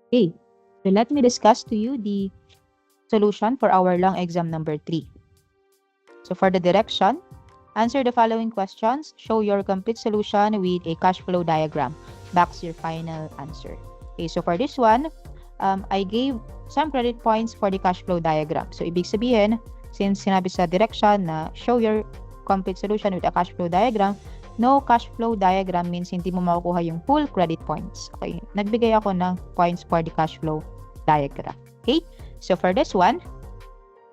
Okay, so let me discuss to you the solution for our long exam number 3. So for the direction, answer the following questions. Show your complete solution with a cash flow diagram. Box your final answer. Okay, so for this one, I gave some credit points for the cash flow diagram. So ibig sabihin, since sinabi sa direction na show your complete solution with a cash flow diagram, no cash flow diagram means hindi mo makukuha yung full credit points. Okay, nagbigay ako ng points for the cash flow diagram. Okay, so for this one,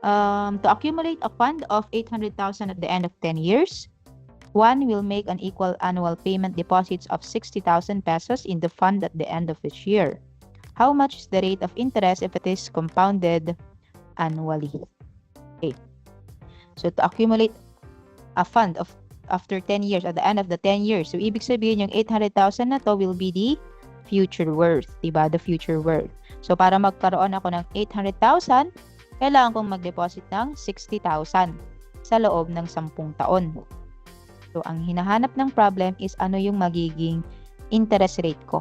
to accumulate a fund of 800,000 at the end of 10 years, one will make an equal annual payment deposits of 60,000 pesos in the fund at the end of each year. How much is the rate of interest if it is compounded annually? Okay. So to accumulate a fund of after 10 years, at the end of the 10 years, so ibig sabihin yung 800,000 na to will be the future worth, diba? The future worth. So para magkaroon ako ng 800,000, kailangan kong mag-deposit ng 60,000 sa loob ng 10 taon. So ang hinahanap ng problem is ano yung magiging interest rate ko.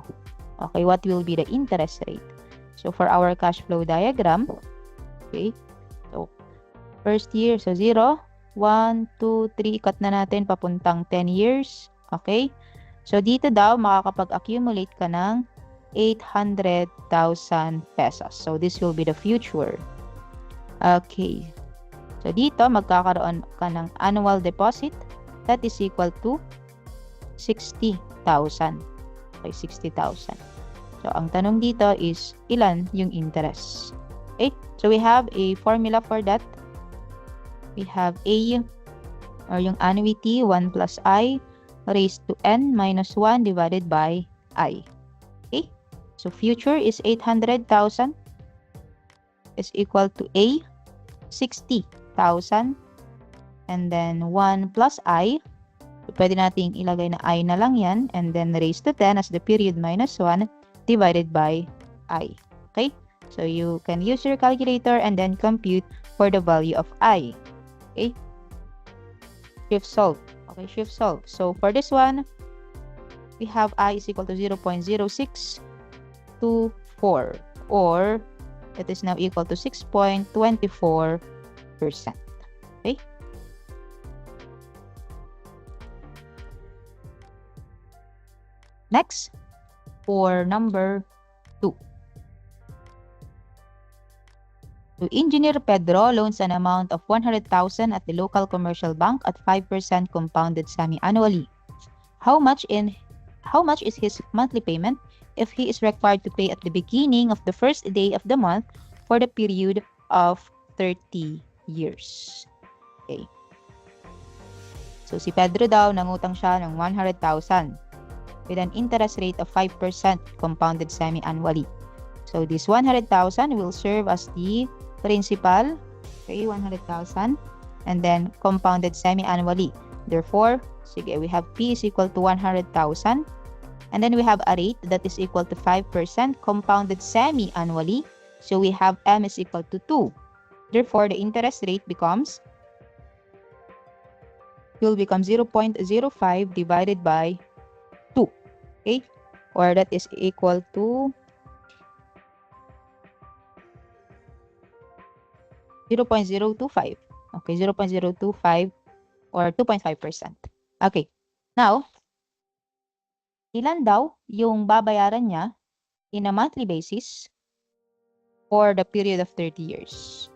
Okay, what will be the interest rate? So for our cash flow diagram, okay, so first year, so 0, 1, 2, 3, cut na natin papuntang 10 years. Okay, so dito daw makakapag-accumulate ka ng 800,000 pesos. So this will be the future. Okay, so dito magkakaroon ka ng annual deposit that is equal to 60,000. Okay, 60,000. So ang tanong dito is ilan yung interest? Okay, so we have a formula for that. We have A, or yung annuity, 1 plus I raised to n minus 1 divided by I. Okay, so future is 800,000 is equal to A, 60,000, and then 1 plus I. So, pwede nating ilagay na I na lang yan, and then raised to 10 as the period minus 1 divided by I. Okay, so you can use your calculator and then compute for the value of I. Okay, shift solve. Okay, shift solve. So for this one, we have I is equal to 0.0624, or it is now equal to 6.24%. Okay. Next, for number 2. So, Engineer Pedro loans an amount of 100,000 at the local commercial bank at 5% compounded semi-annually. How much is his monthly payment if he is required to pay at the beginning of the first day of the month for the period of 30 years? Okay. So, si Pedro daw, nangutang siya ng 100,000 with an interest rate of 5% compounded semi-annually. So, this 100,000 will serve as the principal, okay, 100,000, and then compounded semi-annually. Therefore, sige, we have P is equal to 100,000, and then we have a rate that is equal to 5% compounded semi-annually. So, we have M is equal to 2. Therefore, the interest rate will become 0.05 divided by 2. Okay, or that is equal to 0.025. Okay, 0.025 or 2.5%. Okay, now, ilan daw yung babayaran niya in a monthly basis for the period of 30 years?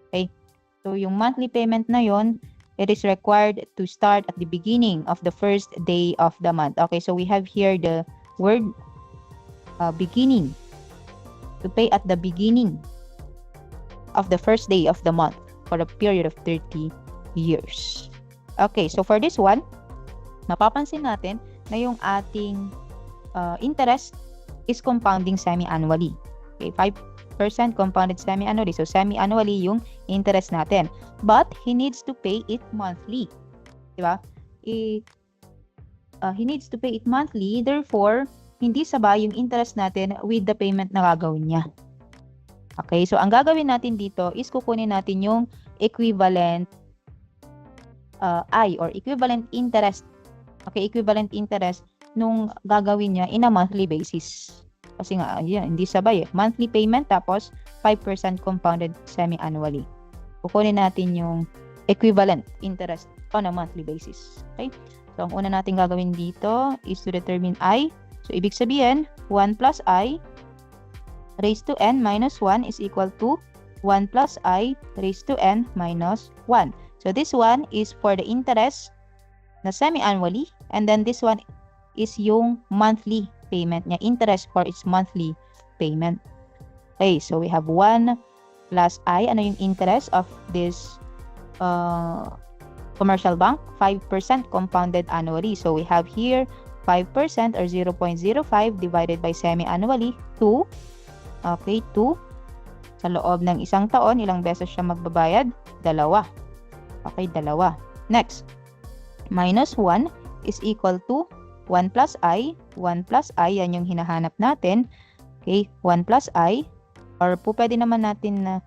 Okay, so yung monthly payment na yon, it is required to start at the beginning of the first day of the month. Okay, so we have here the word beginning. To pay at the beginning of the first day of the month for a period of 30 years. Okay, so for this one, mapapansin natin na yung ating interest is compounding semi-annually. Okay, 5% compounded semi-annually. So, semi-annually yung interest natin. But, he needs to pay it monthly. Diba? He needs to pay it monthly. Therefore, hindi sabay yung interest natin with the payment na gagawin niya. Okay, so ang gagawin natin dito is kukunin natin yung equivalent I or equivalent interest. Okay, equivalent interest nung gagawin niya in a monthly basis. Kasi nga, yan, hindi sabay eh. Monthly payment tapos 5% compounded semi-annually. Kukunin natin yung equivalent interest on a monthly basis. Okay? So, ang una natin gagawin dito is to determine I. So, ibig sabihin, 1 plus I raised to n minus 1 is equal to 1 plus I raised to n minus 1. So, this one is for the interest na semi-annually, and then this one is yung monthly payment niya, interest for its monthly payment. Okay, so we have 1 plus I, ano yung interest of this commercial bank? 5% compounded annually. So we have here 5% or 0.05 divided by semi-annually, 2. Okay, 2. Sa loob ng isang taon, ilang beses siya magbabayad? 2. Okay, 2. Next, minus 1 is equal to 1 plus I. 1 plus I, yan yung hinahanap natin. Okay, 1 plus I. Or po pwede naman natin na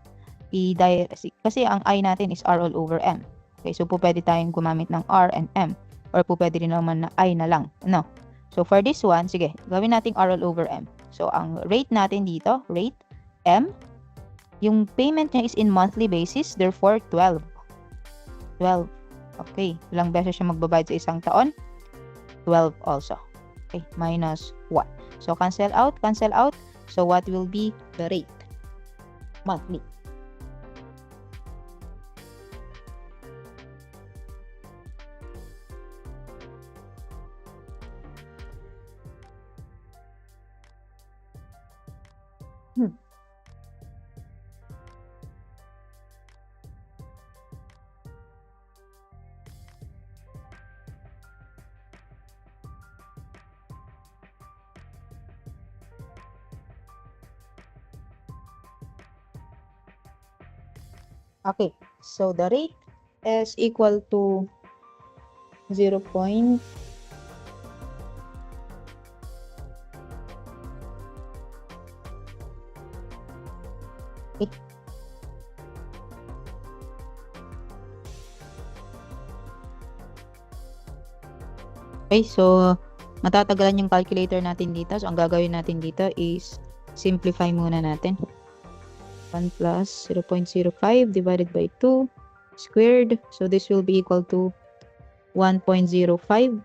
kasi ang I natin is R all over M. Okay, so po pwede tayong gumamit ng R and M. Or po pwede rin naman na I na lang. No. So for this one, sige, gawin natin R all over M. So ang rate natin dito, rate M, yung payment niya is in monthly basis, therefore 12. 12. Okay, ilang beses siya magbabayad sa isang taon? 12 also. Okay, minus 1. So cancel out, cancel out. So what will be the rate? Monthly. Okay, so the rate is equal to 0. Okay, so matatagalan yung calculator natin dito. So ang gagawin natin dito is simplify muna natin. 1 plus 0.05 divided by 2 squared. So this will be equal to 1.050625.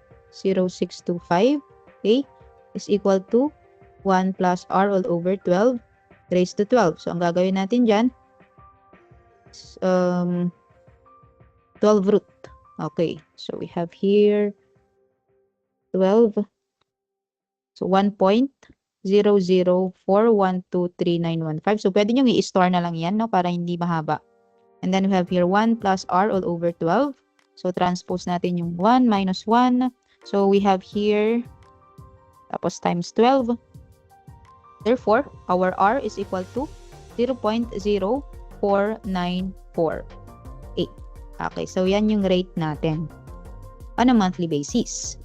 Okay, is equal to 1 plus R all over 12 raised to 12. So ang gagawin natin dyan, 12 root. Okay, so we have here 12. So 1.004123915. So pwede nyo i-store na lang yan, no, para hindi mahaba. And then we have here 1 plus R all over 12. So transpose natin yung 1 minus 1. So we have here, tapos times 12. Therefore, our R is equal to 0.04948. Okay, so yan yung rate natin on a monthly basis.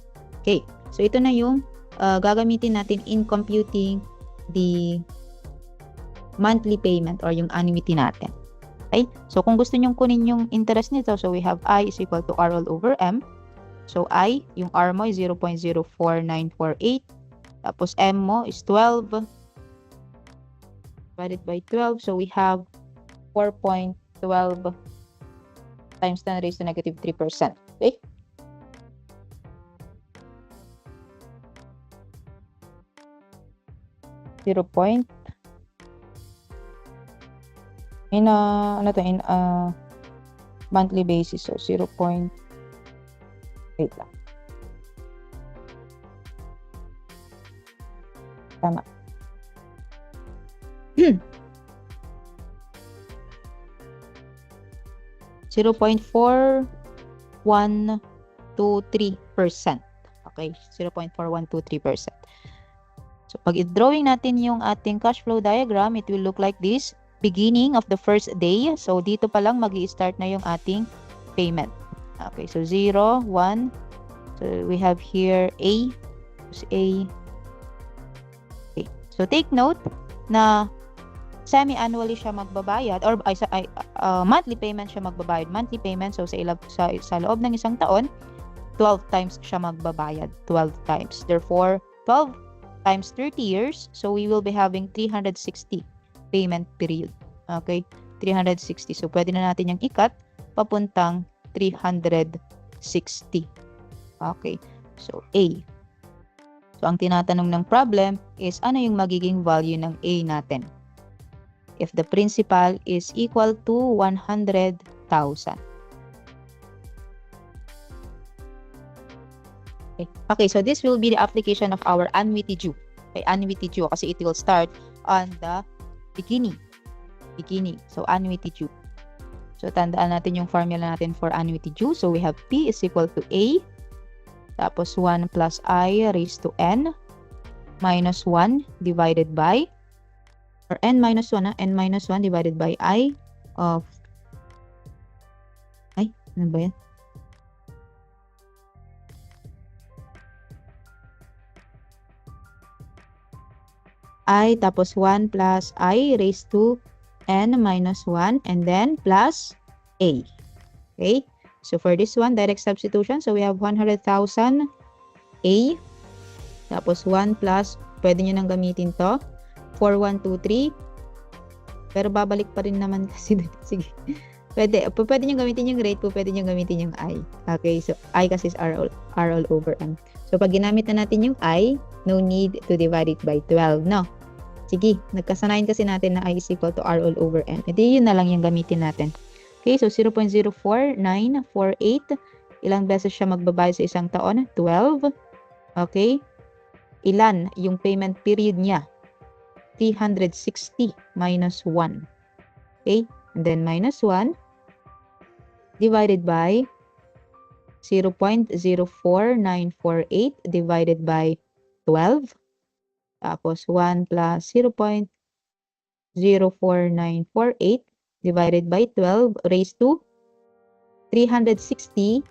Okay, so ito na yung gagamitin natin in computing the monthly payment or yung annuity natin. Okay, so kung gusto nyong kunin yung interest nito, so we have I is equal to R all over M. So I, yung R mo is 0.04948. Tapos M mo is 12 divided by 12. So we have 4.12 times 10 raised to negative 3%. Okay? In monthly basis, so 0. Wait lang. Tama. 0.4123%. Okay, 0.4123%. So, pag i-drawing natin yung ating cash flow diagram, it will look like this. Beginning of the first day. So, dito pa lang mag-i-start na yung ating payment. Okay, so 0, 1. So, we have here A. A. Okay. So, take note na semi-annually siya magbabayad or monthly payment siya magbabayad. Monthly payment, so sa loob ng isang taon, 12 times siya magbabayad. 12 times. Therefore, 12 times 30 years. So we will be having 360 payment period. Okay? 360. So pwede na natin yung ikat papuntang 360. Okay. So A. So ang tinatanong ng problem is ano yung magiging value ng A natin? If the principal is equal to 100,000. Okay, so this will be the application of our annuity due. Okay, annuity due kasi it will start on the beginning. So annuity due. So tandaan natin yung formula natin for annuity due. So we have P is equal to A. Tapos 1 plus I raised to N minus 1 divided by, or N minus 1, N minus 1 divided by I of, ano ba yan? I tapos 1 plus I raised to N minus 1 and then plus A. Okay? So for this one, direct substitution. So we have 100,000 A. Tapos 1 plus, pwede nyo nang gamitin to. 4, 1, 2, 3. Pero babalik pa rin naman kasi. Sige. Pwede nyo gamitin yung rate, pwede nyo gamitin yung I. Okay? So I kasi is R all over M. So pag ginamit na natin yung I, no need to divide it by 12, no? Sige, nagkasanayan kasi natin na I is equal to R all over N. Edi yun na lang yung gamitin natin. Okay, so 0.04948. Ilang beses siya magbabayad sa isang taon? 12. Okay. Ilan yung payment period niya? 360 minus 1. Okay, and then minus 1 divided by 0.04948 divided by 12. Tapos 1 plus 0.04948 divided by 12 raised to 360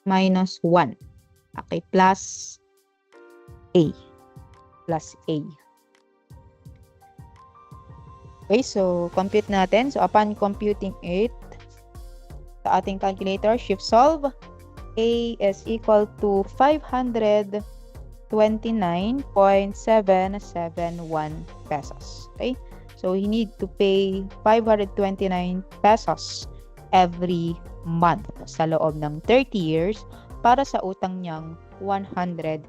minus 1. Okay, plus A. Plus A. Okay, so compute natin. So upon computing it, sa ating calculator, shift solve, A is equal to 529.771 pesos. Okay? So, he need to pay 529 pesos every month sa loob ng 30 years para sa utang niyang 100,000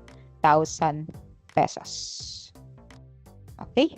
pesos. Okay?